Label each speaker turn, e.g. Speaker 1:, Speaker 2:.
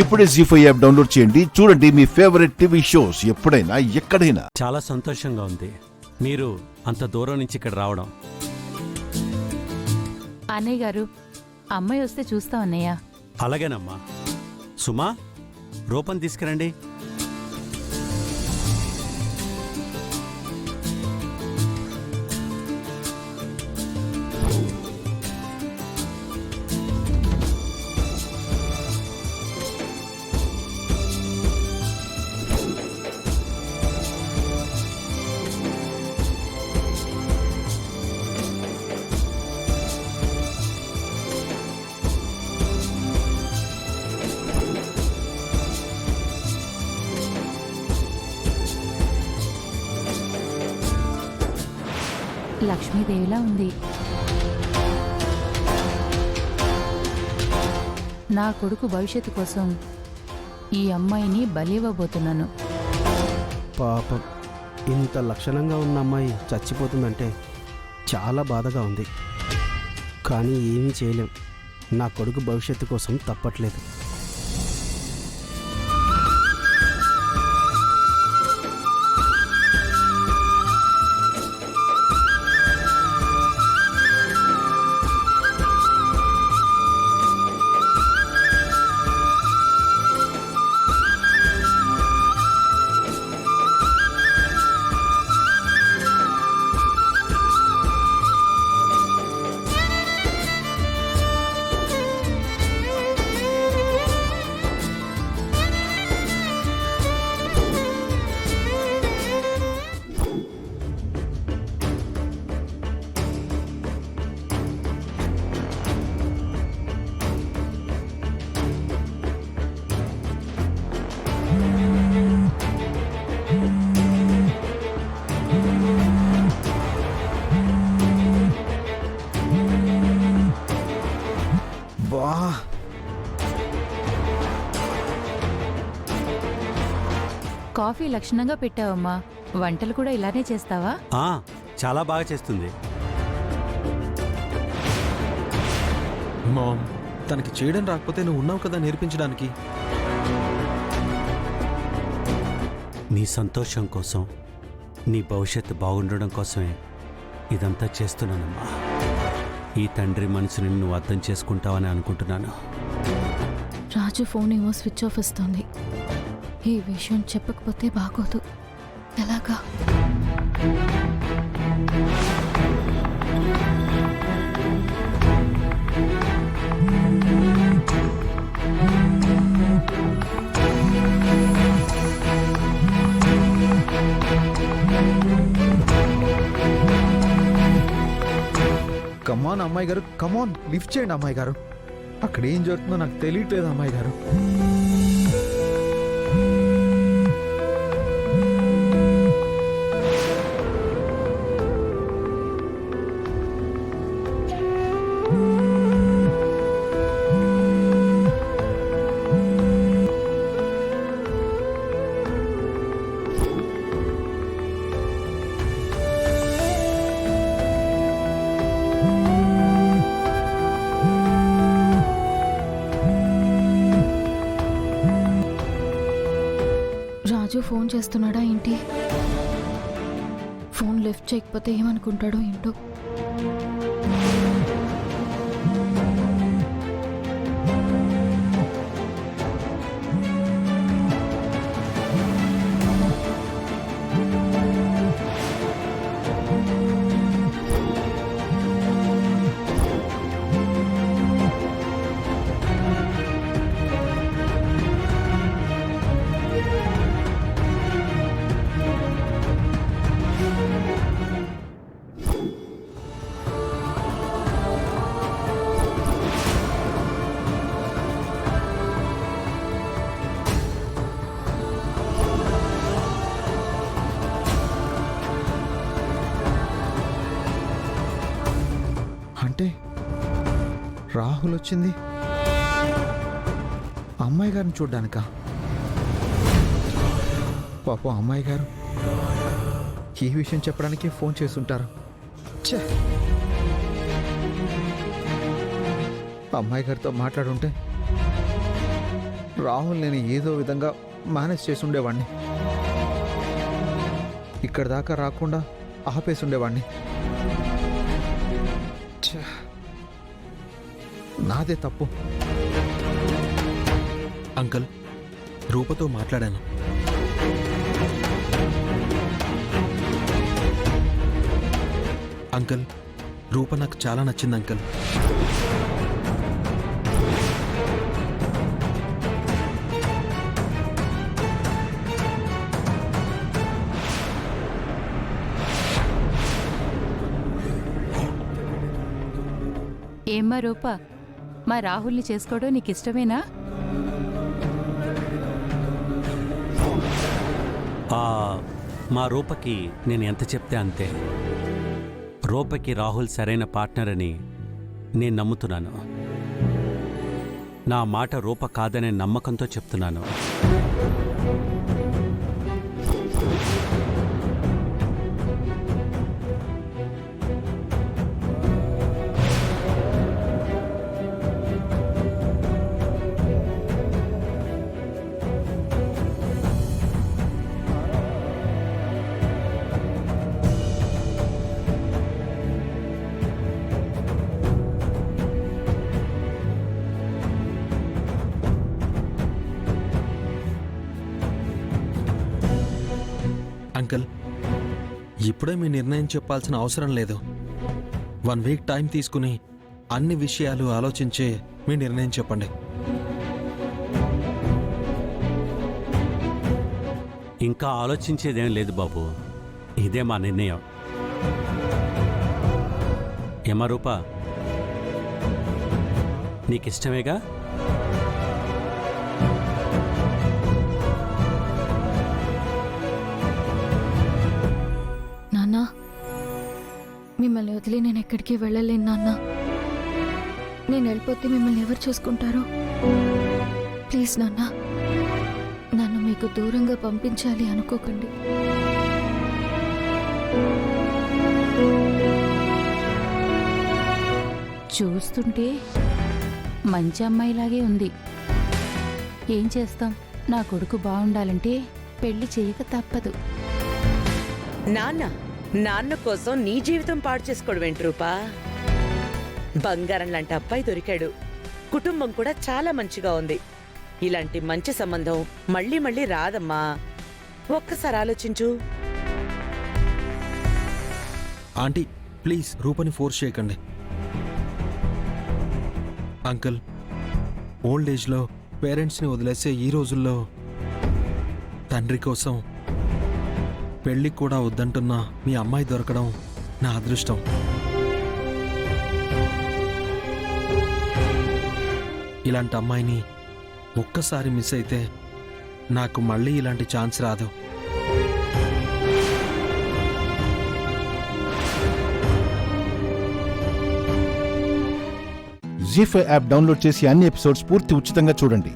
Speaker 1: ఇప్పుడే జీ5 app download చేయండి. చూడండి మీ ఫేవరెట్ టీవీ షోస్ ఎప్పుడైనా ఎక్కడైనా.
Speaker 2: చాలా సంతోషంగా ఉంది మీరు అంత దూరం నుంచి ఇక్కడ రావడం.
Speaker 3: అన్నయ్య గారు, అమ్మాయి వస్తే చూస్తాం అన్నయ్య.
Speaker 2: అలాగేనమ్మా. సుమా, రూపం తీసుకురండి.
Speaker 3: లక్ష్మీదేవిలా ఉంది. నా కొడుకు భవిష్యత్తు కోసం ఈ అమ్మాయిని బలివ్వబోతున్నాను.
Speaker 4: పాపం, ఇంత లక్షణంగా ఉన్న అమ్మాయి చచ్చిపోతుందంటే చాలా బాధగా ఉంది. కానీ ఏమీ చేయలేం. నా కొడుకు భవిష్యత్తు కోసం తప్పట్లేదు.
Speaker 3: కాఫీ లక్షణంగా పెట్టావమ్మా. వంటలు కూడా ఇలానే చేస్తావా?
Speaker 2: చాలా బాగా చేస్తుంది.
Speaker 5: మామ్, తనకి చేయడం రాకపోతే నువ్వు ఉన్నావు కదా నేర్పించడానికి.
Speaker 2: నీ సంతోషం కోసం, నీ భవిష్యత్తు బాగుండడం కోసమే ఇదంతా చేస్తున్నానమ్మా. ఈ తండ్రి మనసుని నువ్వు అర్థం చేసుకుంటావని అనుకుంటున్నాను.
Speaker 6: రాజు ఫోన్ ఏమో స్విచ్ ఆఫ్ వస్తుంది. ఈ విషయం చెప్పకపోతే బాగోదు. ఎలాగా?
Speaker 7: కమాన్ అమ్మాయి గారు, కమాన్ లిఫ్ట్ చేయండి అమ్మాయి గారు. అక్కడ ఏం జరుగుతుందో నాకు తెలియట్లేదు అమ్మాయి గారు.
Speaker 6: రాజు ఫోన్ చేస్తున్నాడా ఏంటి? ఫోన్ లిఫ్ట్ చేయకపోతే ఏమనుకుంటాడో ఏంటో. అంటే రాహుల్ వచ్చింది అమ్మాయి గారిని చూడ్డానికా? పాపం అమ్మాయి గారు ఈ విషయం చెప్పడానికి ఫోన్ చేసుంటారు. ఛే, అమ్మాయి గారితో మాట్లాడుంటే
Speaker 7: రాహుల్ నేను ఏదో విధంగా మేనేజ్ చేసి ఉండేవాడిని. ఇక్కడి దాకా రాకుండా ఆపేసి ఉండేవాడిని. ఛ! నాదే తప్పు.
Speaker 5: అంకుల్, రూపతో మాట్లాడాను. అంకుల్, రూప నాకు చాలా నచ్చింది అంకుల్.
Speaker 3: ఏమ్మా రూప, మా రాహుల్ని చేసుకోవడం నీకు ఇష్టమేనా?
Speaker 2: మా రూపకి నేను ఎంత చెప్తే అంతే. రూపకి రాహుల్ సరైన పార్ట్నర్ అని నేను నమ్ముతున్నాను. నా మాట రూప కాదనే నమ్మకంతో చెప్తున్నాను.
Speaker 5: అంకుల్, ఇప్పుడే మీ నిర్ణయం చెప్పాల్సిన అవసరం లేదు. 1 వీక్ టైం తీసుకుని అన్ని విషయాలు ఆలోచించే మీ నిర్ణయం చెప్పండి.
Speaker 2: ఇంకా ఆలోచించేదేం లేదు బాబు, ఇదే మా నిర్ణయం. ఏమా రూప, నీకిష్టమేగా?
Speaker 6: నాన్న, మిమ్మల్ని వదిలి నేను ఎక్కడికి వెళ్ళలేను నాన్న. నేను వెళ్ళిపోతే మిమ్మల్ని ఎవరు చూసుకుంటారు? ప్లీజ్ నాన్న, నన్ను మీకు దూరంగా పంపించాలి అనుకోకండి.
Speaker 3: చూస్తుంటే మంచి అమ్మాయిలాగే ఉంది. ఏం చేస్తాం, నా కొడుకు బాగుండాలంటే పెళ్లి చేయక తప్పదు.
Speaker 8: నాన్న కోసం నీ జీవితం పాడు చేసుకోవడం ఏంటి రూపా? బంగారం లాంటి అబ్బాయి దొరికాడు. కుటుంబం కూడా చాలా మంచిగా ఉంది. ఇలాంటి మంచి సంబంధం మళ్ళీ మళ్ళీ రాదమ్మా. ఒక్కసారి ఆలోచించు.
Speaker 5: ఆంటీ, ప్లీజ్ రూపని ఫోర్స్ చేయకండి. అంకుల్, ఓల్డ్ ఏజ్లో పేరెంట్స్ని వదిలేసే ఈ రోజుల్లో తండ్రి కోసం పెళ్ళి కూడా వద్దంటున్న మీ అమ్మాయి దొరకడం నా అదృష్టం. ఇలాంటి అమ్మాయిని ఒక్కసారి మిస్ అయితే నాకు మళ్ళీ ఇలాంటి ఛాన్స్ రాదు.
Speaker 1: జీ5 యాప్ డౌన్లోడ్ చేసి అన్ని ఎపిసోడ్స్ పూర్తి ఉచితంగా చూడండి.